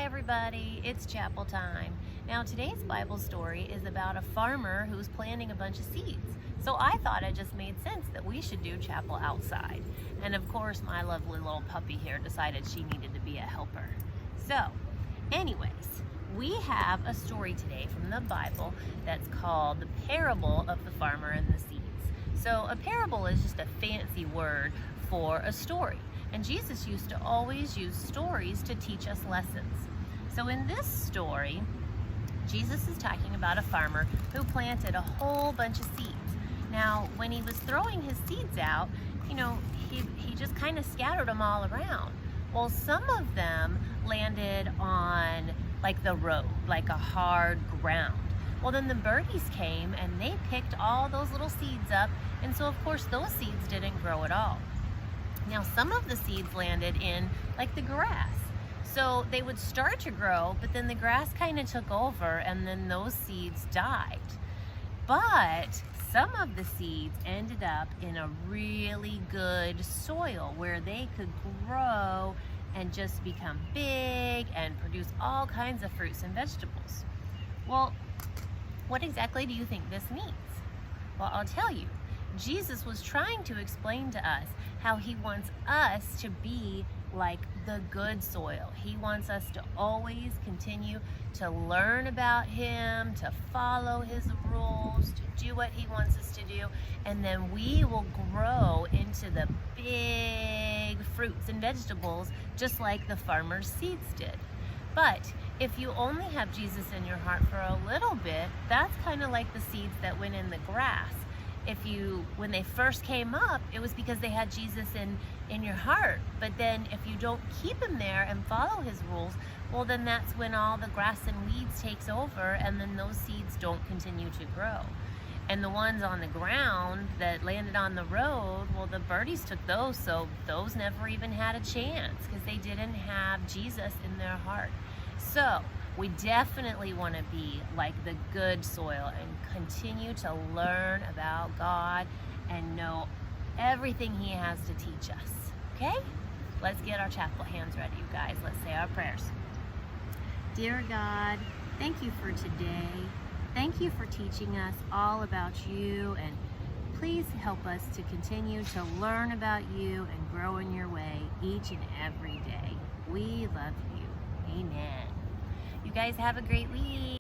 everybody, it's chapel time. Now today's Bible story is about a farmer who's planting a bunch of seeds. So I thought it just made sense that we should do chapel outside. And of course my lovely little puppy here decided she needed to be a helper. So anyways, we have a story today from the Bible that's called the parable of the farmer and the seeds. So a parable is just a fancy word for a story. And Jesus used to always use stories to teach us lessons. So in this story, Jesus is talking about a farmer who planted a whole bunch of seeds. Now, when he was throwing his seeds out, he just kind of scattered them all around. Well, some of them landed on like the road, like a hard ground. Well, then the birdies came and they picked all those little seeds up, and so of course those seeds didn't grow at all. Now, some of the seeds landed in like the grass. So they would start to grow, but then the grass kind of took over and then those seeds died. But some of the seeds ended up in a really good soil where they could grow and just become big and produce all kinds of fruits and vegetables. Well, what exactly do you think this means? Well, I'll tell you. Jesus was trying to explain to us how he wants us to be like the good soil. He wants us to always continue to learn about him, to follow his rules, to do what he wants us to do, and then we will grow into the big fruits and vegetables just like the farmer's seeds did. But if you only have Jesus in your heart for a little bit, that's kind of like the seeds that went in the grass. When they first came up, it was because they had Jesus in your heart. But then if you don't keep him there and follow his rules, well, then that's when all the grass and weeds takes over, and then those seeds don't continue to grow. And the ones on the ground that landed on the road, well, the birdies took those, so those never even had a chance because they didn't have Jesus in their heart. So we definitely want to be like the good soil and continue to learn about God and know everything he has to teach us. Okay? Let's get our chapel hands ready, you guys. Let's say our prayers. Dear God, thank you for today. Thank you for teaching us all about you, and please help us to continue to learn about you and grow in your way each and every day. We love you. Amen. You guys have a great week.